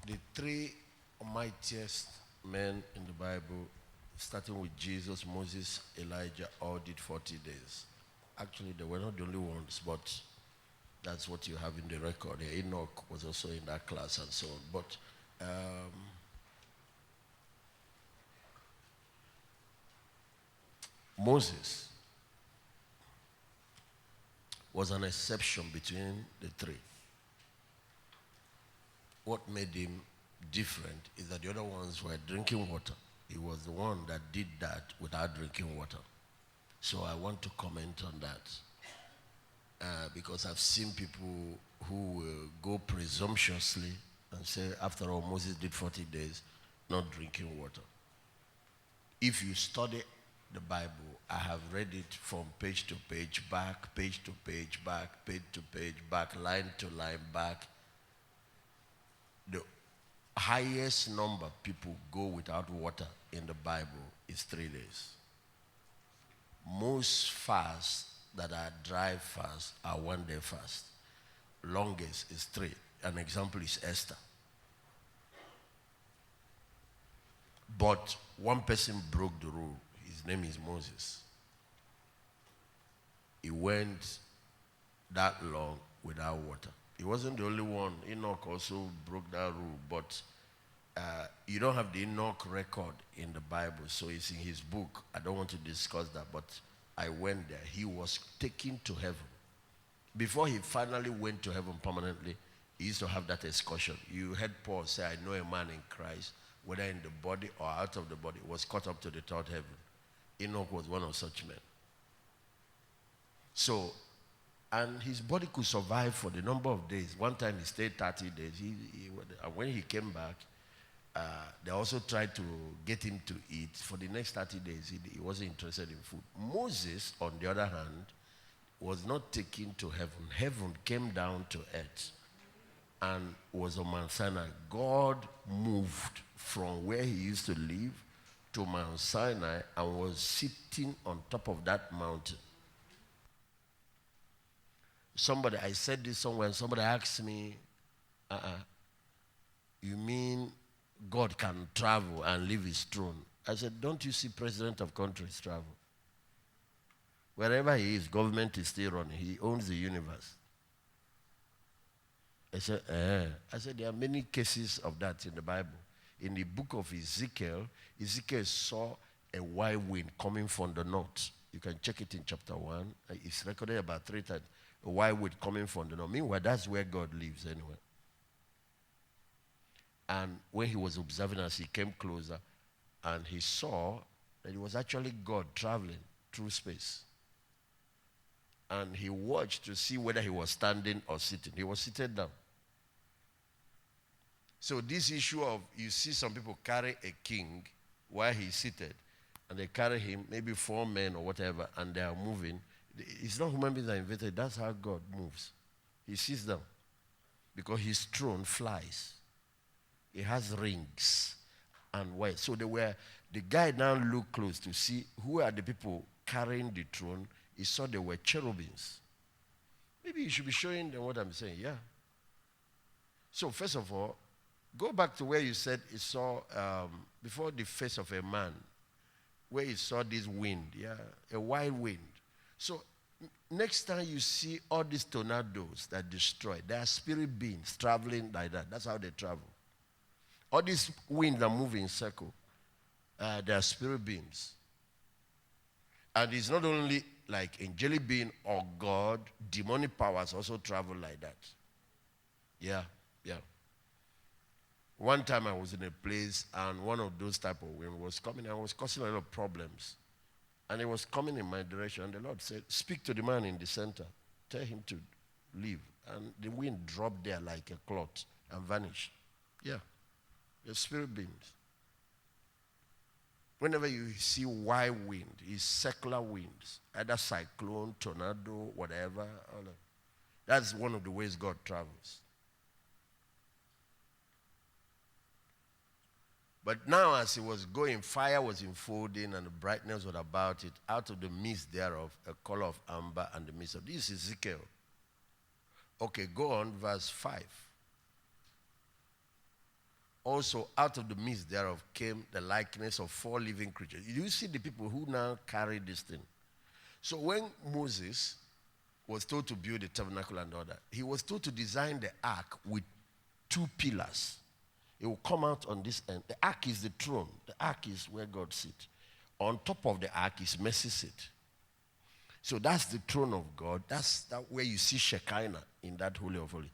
The three mightiest men in the Bible, starting with Jesus, Moses, Elijah, all did 40 days. Actually, they were not the only ones, but that's what you have in the record. Enoch was also in that class and so on. But Moses was an exception between the three. What made him different is that the other ones were drinking water. He was the one that did that without drinking water. So I want to comment on that. Because I've seen people who will go presumptuously and say, after all, Moses did 40 days not drinking water. If you study the Bible, I have read it from page to page, back, page to page, back, page to page, back, line to line, back. The highest number people go without water in the Bible is 3 days. Most fasts that are dry fasts are 1 day fast. Longest is 3. An example is Esther. But one person broke the rule. His name is Moses. He went that long without water. He wasn't the only one. Enoch also broke that rule, but you don't have the Enoch record in the Bible, so it's in his book. I don't want to discuss that, but I went there. He was taken to heaven. Before he finally went to heaven permanently, he used to have that excursion. You heard Paul say, I know a man in Christ, whether in the body or out of the body, was caught up to the third heaven. Enoch was one of such men. So, and his body could survive for the number of days. One time he stayed 30 days. When he came back, they also tried to get him to eat. For the next 30 days, he wasn't interested in food. Moses, on the other hand, was not taken to heaven. Heaven came down to earth and was on Mount Sinai. God moved from where he used to live to Mount Sinai and was sitting on top of that mountain. I said this somewhere, and somebody asked me, you mean God can travel and leave his throne? I said, don't you see president of countries travel? Wherever he is, government is still running. He owns the universe. I said, there are many cases of that in the Bible. In the book of Ezekiel, Ezekiel saw a wild wind coming from the north. You can check it in chapter 1. It's recorded about 3 times. A wild wind coming from the north. Meanwhile, that's where God lives anyway. And when he was observing as he came closer, and he saw that it was actually God traveling through space. And he watched to see whether he was standing or sitting. He was seated down. So this issue of, you see some people carry a king while he's seated, and they carry him, maybe 4 men or whatever, and they are moving. It's not human beings that invented. That's how God moves. He sits down because his throne flies. It has rings and white. So the guy now looked close to see who are the people carrying the throne. He saw they were cherubims. Maybe you should be showing them what I'm saying. Yeah. So first of all, go back to where you said he saw, before the face of a man, where he saw this wind, a wild wind. So next time you see all these tornadoes that destroy, they are spirit beings traveling like that. That's how they travel. All these winds that move in circle, they are spirit beings. And it's not only like angelic being or God, demonic powers also travel like that. Yeah. One time I was in a place and one of those type of wind was coming and I was causing a lot of problems. And it was coming in my direction. And the Lord said, speak to the man in the center. Tell him to leave. And the wind dropped there like a cloth and vanished. Yeah. The spirit beings. Whenever you see wild wind, it's secular winds. Either cyclone, tornado, whatever. That's one of the ways God travels. But now as he was going, fire was unfolding and the brightness was about it. Out of the mist thereof, a color of amber and the mist of... This is Ezekiel. Okay, go on, verse 5. Also, out of the midst thereof came the likeness of 4 living creatures. You see the people who now carry this thing. So when Moses was told to build the tabernacle and all that, he was told to design the ark with 2 pillars. It will come out on this end. The ark is the throne. The ark is where God sits. On top of the ark is mercy seat. So that's the throne of God. That's where you see Shekinah in that Holy of Holies.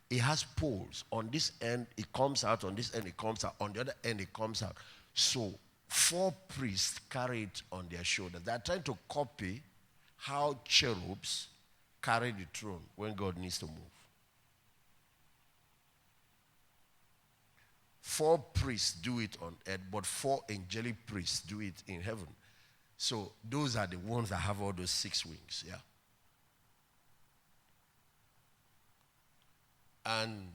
It has poles. On this end, it comes out. On this end, it comes out. On the other end, it comes out. So 4 priests carry it on their shoulders. They are trying to copy how cherubs carry the throne when God needs to move. 4 priests do it on earth, but 4 angelic priests do it in heaven. So those are the ones that have all those 6 wings, yeah. And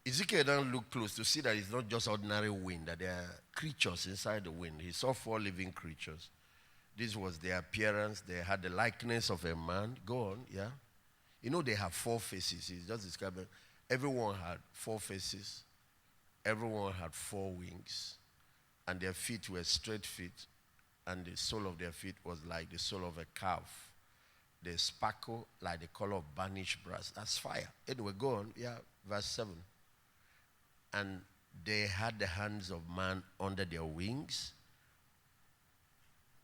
Ezekiel then looked close to see that it's not just ordinary wind, that there are creatures inside the wind. He saw 4 living creatures. This was their appearance. They had the likeness of a man. Go on, yeah. You know they have 4 faces. He's just describing. Everyone had 4 faces. Everyone had 4 wings. And their feet were straight feet. And the sole of their feet was like the sole of a calf. They sparkle like the color of burnished brass. That's fire. Anyway, go on. Yeah, verse 7. And they had the hands of man under their wings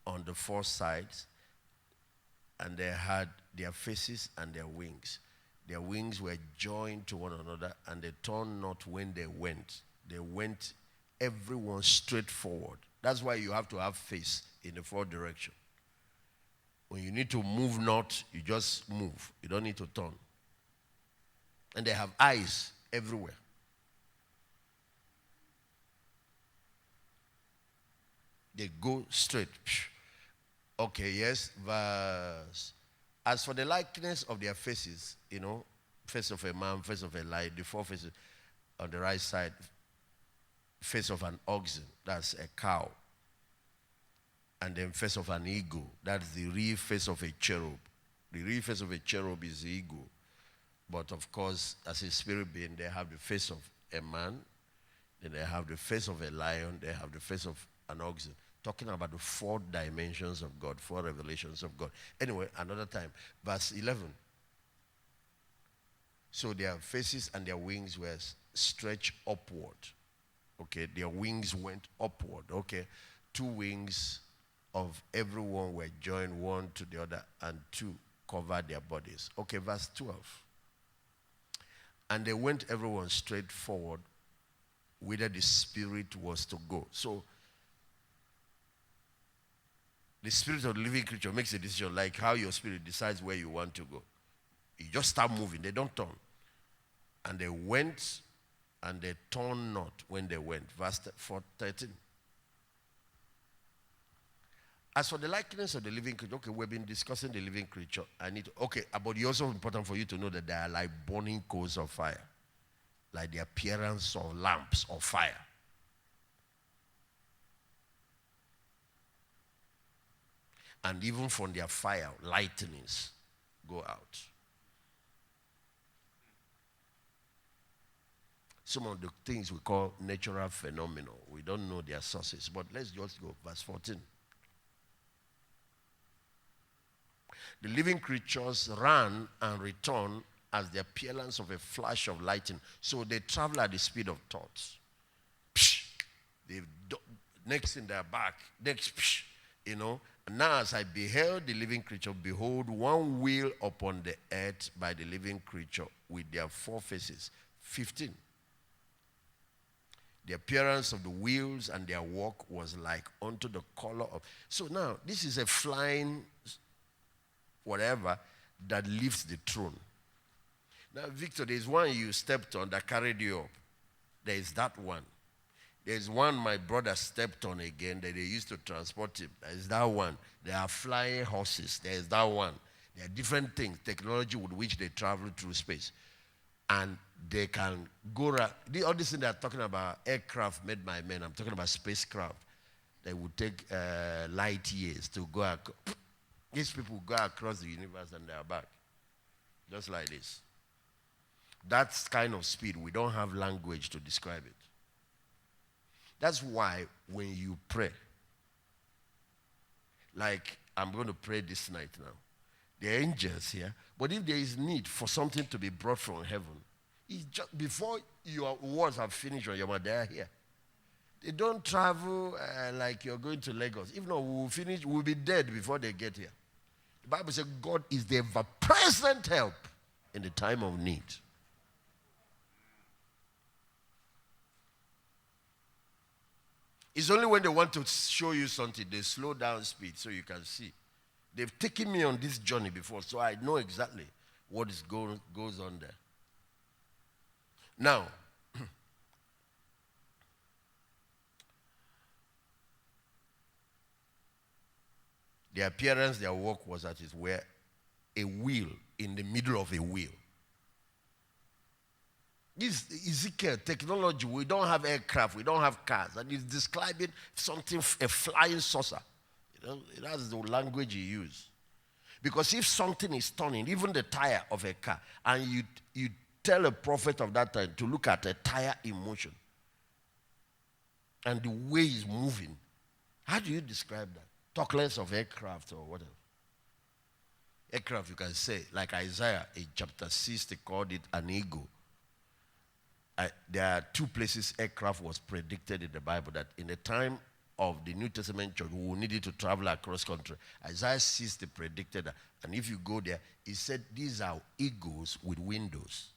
on the 4 sides. And they had their faces and their wings. Their wings were joined to one another, and they turned not when they went. They went, everyone straight forward. That's why you have to have face in the 4 direction. When you need to move not, you just move. You don't need to turn. And they have eyes everywhere. They go straight. Okay, yes, verse. As for the likeness of their faces, you know, face of a man, face of a lion, the 4 faces on the right side, face of an oxen, that's a cow. And then face of an eagle, that's the real face of a cherub. The real face of a cherub is the eagle. But of course, as a spirit being, they have the face of a man, then they have the face of a lion, they have the face of an oxen. Talking about the 4 dimensions of God, 4 revelations of God. Anyway, another time. Verse 11. So their faces and their wings were stretched upward. Okay, their wings went upward. Okay, 2 wings of everyone were joined one to the other, and 2 covered their bodies. Okay, verse 12. And they went everyone straight forward, whither the Spirit was to go. So, the spirit of the living creature makes a decision, like how your spirit decides where you want to go. You just start moving. They don't turn. And they went, and they turned not when they went. Verse 13. As for the likeness of the living creature, okay, we've been discussing the living creature. But it's also important for you to know that they are like burning coals of fire. Like the appearance of lamps of fire. And even from their fire, lightnings go out. Some of the things we call natural phenomena, we don't know their sources. But let's just go, verse 14. The living creatures ran and returned as the appearance of a flash of lightning. So they travel at the speed of thought. Next in their back, next, you know. Now as I beheld the living creature, behold, one wheel upon the earth by the living creature with their 4 faces. 15. The appearance of the wheels and their walk was like unto the color of... So now, this is a flying whatever that lifts the throne. Now, Victor, there's one you stepped on that carried you up. There is that one. There's one my brother stepped on again that they used to transport him. There is that one. There are flying horses. There is that one. There are different things, technology with which they travel through space. And they can go around. All these things they're talking about, aircraft made by men. I'm talking about spacecraft. They would take light years to go. These people go across the universe and they are back. Just like this. That kind of speed, we don't have language to describe it. That's why when you pray, like I'm going to pray this night now, the angels here, but if there is need for something to be brought from heaven, it's just before your words have finished on your mind, they are here. They don't travel like you're going to Lagos. If not, we'll be dead before they get here. The Bible says God is the ever-present help in the time of need. It's only when they want to show you something, they slow down speed so you can see. They've taken me on this journey before, so I know exactly what goes on there. Now, their appearance, their work was that it were a wheel in the middle of a wheel. This Ezekiel technology, we don't have aircraft, we don't have cars, and he's describing something, a flying saucer. That's the language he used. Because if something is turning, even the tire of a car, and you tell a prophet of that time to look at a tire in motion, and the way it's moving, how do you describe that? Talk less of aircraft or whatever. Aircraft, you can say, like Isaiah in chapter 6, they called it an eagle. There are two places aircraft was predicted in the Bible that in the time of the New Testament church, we will need it to travel across country. Isaiah 6, they predicted that. And if you go there, he said, these are eagles with windows.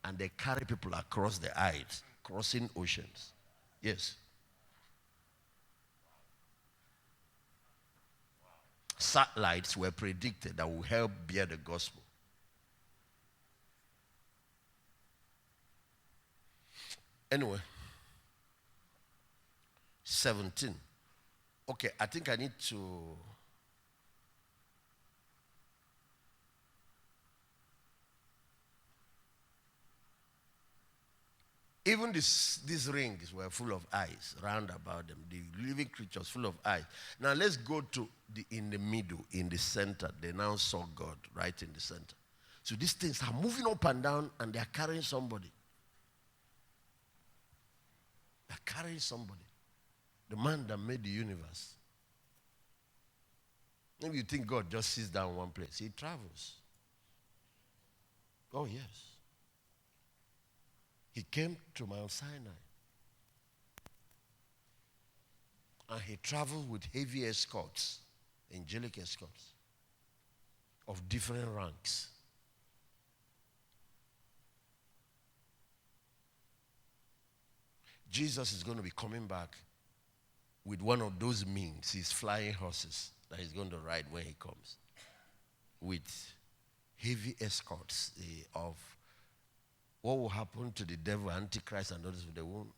And they carry people across the ice, crossing oceans. Yes. Satellites were predicted that will help bear the gospel. Anyway, 17. Okay, I think I need to... Even these rings were full of eyes round about them. The living creatures full of eyes. Now let's go to in the middle, in the center. They now saw God right in the center. So these things are moving up and down and they are carrying somebody. They're carrying somebody. The man that made the universe. Maybe you think God just sits down in one place. He travels. Oh, yes. He came to Mount Sinai. And he traveled with heavy escorts, angelic escorts, of different ranks. Jesus is going to be coming back with one of those means, his flying horses that he's going to ride when he comes, with heavy escorts of what will happen to the devil, Antichrist, and others. They won't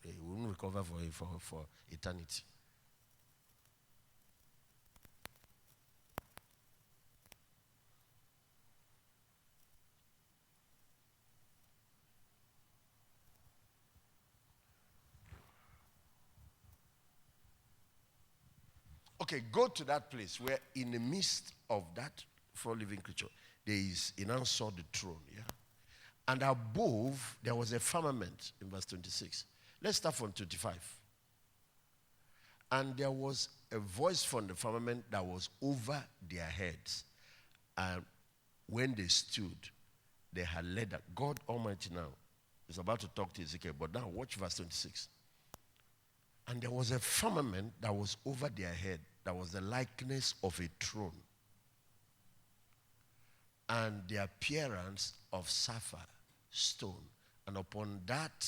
recover for eternity. Okay, go to that place where in the midst of that four living creature, he now saw the throne, yeah? And above, there was a firmament in verse 26. Let's start from 25. And there was a voice from the firmament that was over their heads. And when they stood, they had led that. God Almighty now is about to talk to Ezekiel, but now watch verse 26. And there was a firmament that was over their head, that was the likeness of a throne, and the appearance of sapphire stone. And upon that,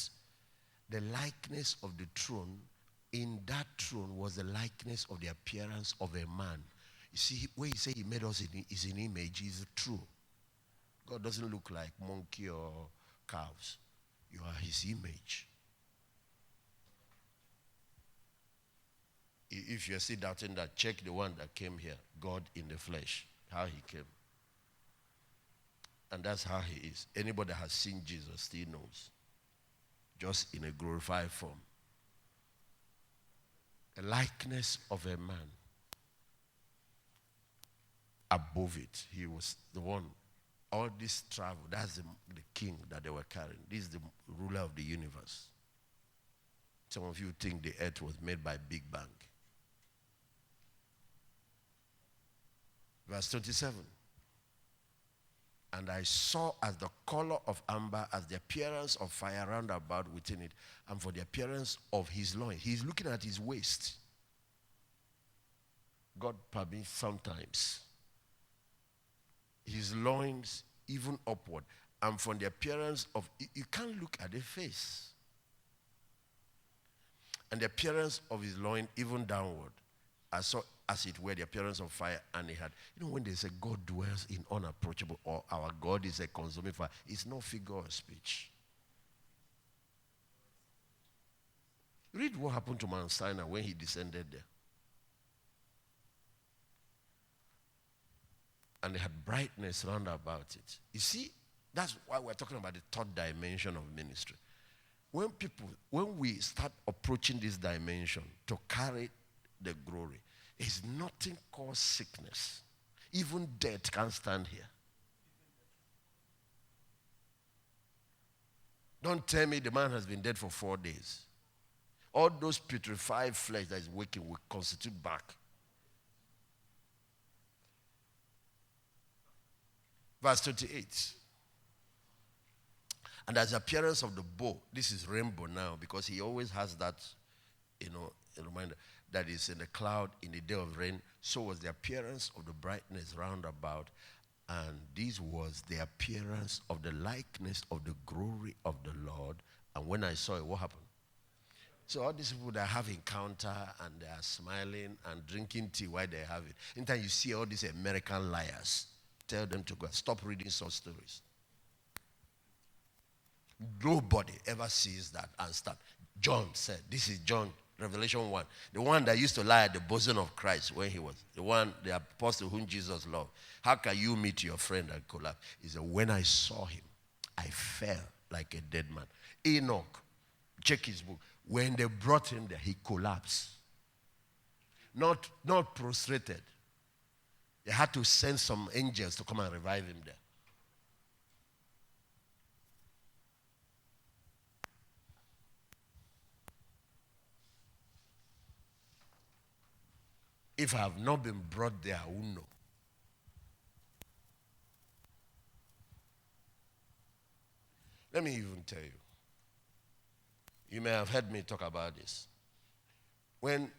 the likeness of the throne, in that throne was the likeness of the appearance of a man. You see, when he said he made us is an image, is true. God doesn't look like monkey or cows. You are his image. If you're still doubting that, check the one that came here, God in the flesh, how he came. And that's how he is. Anybody that has seen Jesus still knows. Just in a glorified form. The likeness of a man. Above it, he was the one All this travel, that's the king that they were carrying. This is the ruler of the universe. Some of you think the earth was made by Big Bang. Verse 27. And I saw as the color of amber, as the appearance of fire round about within it, and for the appearance of his loins. He's looking at his waist. God permits sometimes. His loins even upward. And from the appearance of, you can't look at the face. And the appearance of his loin even downward. I saw as it were the appearance of fire, and he had, when they say God dwells in unapproachable, or our God is a consuming fire, it's no figure of speech. Read what happened to Mount Sinai when he descended there. And they had brightness round about it. You see, that's why we're talking about the third dimension of ministry. When we start approaching this dimension to carry the glory, there's nothing called sickness. Even death can't stand here. Don't tell me the man has been dead for 4 days. All those putrefied flesh that is waking will constitute back. Verse 28. And as the appearance of the bow, this is rainbow now, because he always has that, a reminder that is in the cloud in the day of rain. So was the appearance of the brightness round about, and this was the appearance of the likeness of the glory of the Lord. And when I saw it, what happened? So all these people that have encounter and they are smiling and drinking tea while they have it. Anytime you see all these American liars, tell them to go. Stop reading such stories. Nobody ever sees that and start. John said, this is John, Revelation 1. The one that used to lie at the bosom of Christ when he was. The apostle whom Jesus loved. How can you meet your friend and collapse? He said, when I saw him, I fell like a dead man. Enoch, check his book. When they brought him there, he collapsed. Not prostrated. They had to send some angels to come and revive him there. If I have not been brought there, I won't know. Let me even tell you. You may have heard me talk about this. When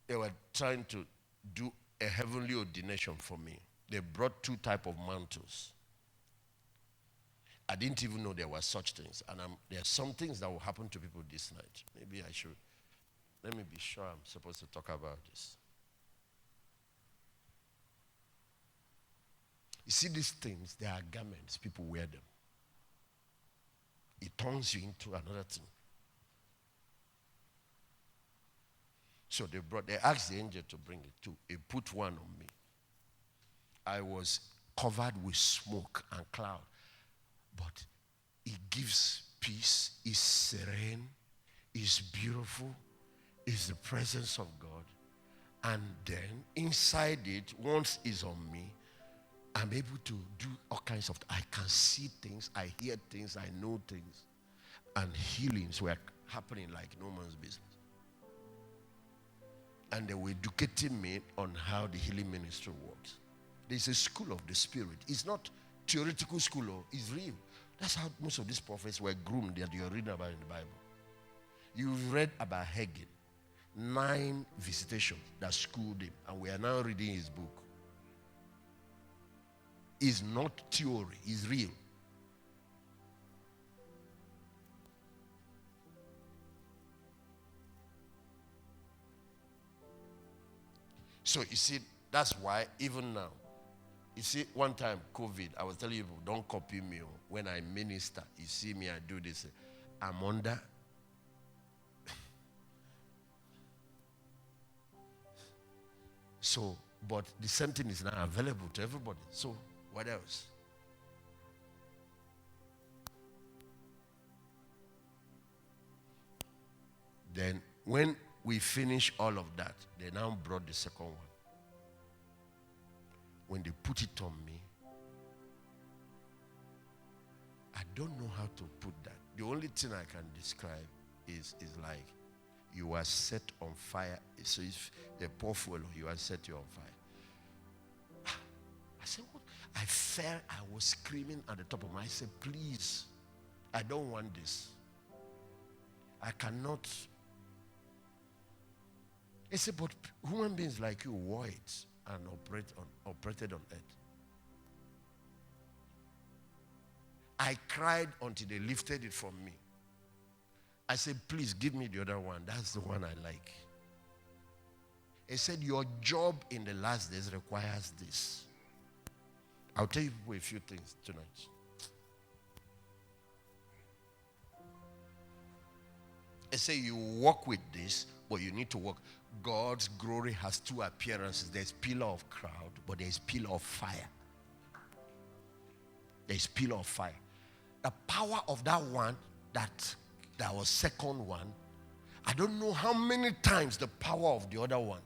they were trying to do a heavenly ordination for me, they brought 2 types of mantles. I didn't even know there were such things. And there are some things that will happen to people this night. Maybe I should. Let me be sure I'm supposed to talk about this. You see these things, they are garments. People wear them. It turns you into another thing. So they asked the angel to bring it too. He put one on me. I was covered with smoke and cloud. But it gives peace, it's serene, it's beautiful, it's the presence of God. And then inside it, once it's on me, I'm able to do all kinds of, I can see things, I hear things, I know things. And healings were happening like no man's business. And they were educating me on how the healing ministry works. There's a school of the spirit. It's not theoretical school, it's real. That's how most of these prophets were groomed that you're reading about in the Bible. You've read about Hagin. 9 visitations that schooled him. And we are now reading his book. It's not theory, it's real. So you see, that's why even now, you see, one time, COVID, I was telling you, don't copy me. When I minister, you see me, I do this. I'm under. So, but the same thing is now available to everybody. So, what else? Then, when we finish all of that, they now brought the second one. When they put it on me, I don't know how to put that. The only thing I can describe is like you are set on fire. So if they pour fuel, you are set you on fire. I said, what? I felt I was screaming at the top of my head. I said, please, I don't want this. I cannot. He said, but human beings like you wore it and operated on earth. I cried until they lifted it from me. I said, please give me the other one. That's the one I like. He said, your job in the last days requires this. I'll tell you a few things tonight. He said, you walk with this, but you need to walk. God's glory has two appearances. There's pillar of cloud, but there's pillar of fire. There's pillar of fire. The power of that one, that was second one, I don't know how many times the power of the other one.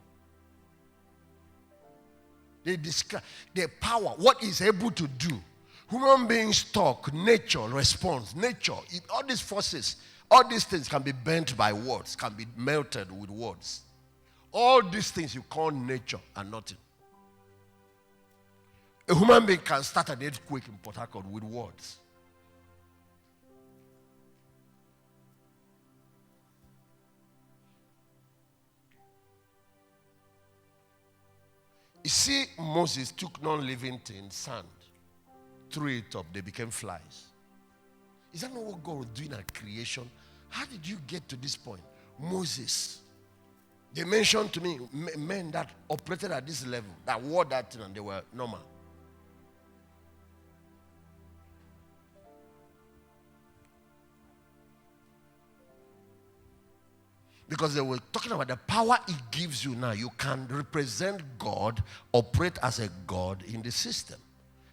They describe the power, what is able to do. Human beings talk, nature responds. Nature, all these forces, all these things can be bent by words, can be melted with words. All these things you call nature are nothing. A human being can start an earthquake in Port-Harcourt with words. You see, Moses took non-living things, sand, threw it up, they became flies. Is that not what God was doing at creation? How did you get to this point? Moses. They mentioned to me men that operated at this level, that wore that thing and they were normal. Because they were talking about the power it gives you now. You can represent God, operate as a God in the system.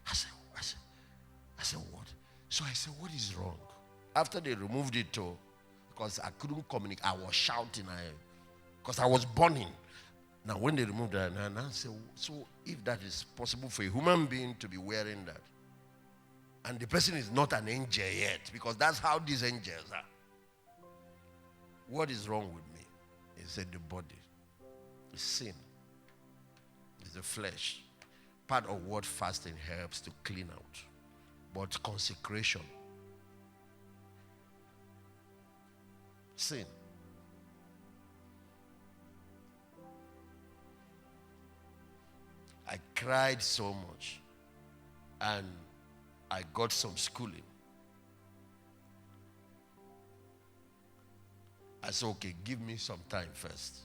I said, what? So I said, what is wrong? After they removed it too, because I couldn't communicate, I was shouting, because I was burning. Now when they removed that, and I said, so if that is possible for a human being to be wearing that, and the person is not an angel yet, because that's how these angels are. What is wrong with me? He said the body. It's sin. It's the flesh. Part of what fasting helps to clean out. But consecration. Sin. I cried so much. And I got some schooling. I said, okay, give me some time first.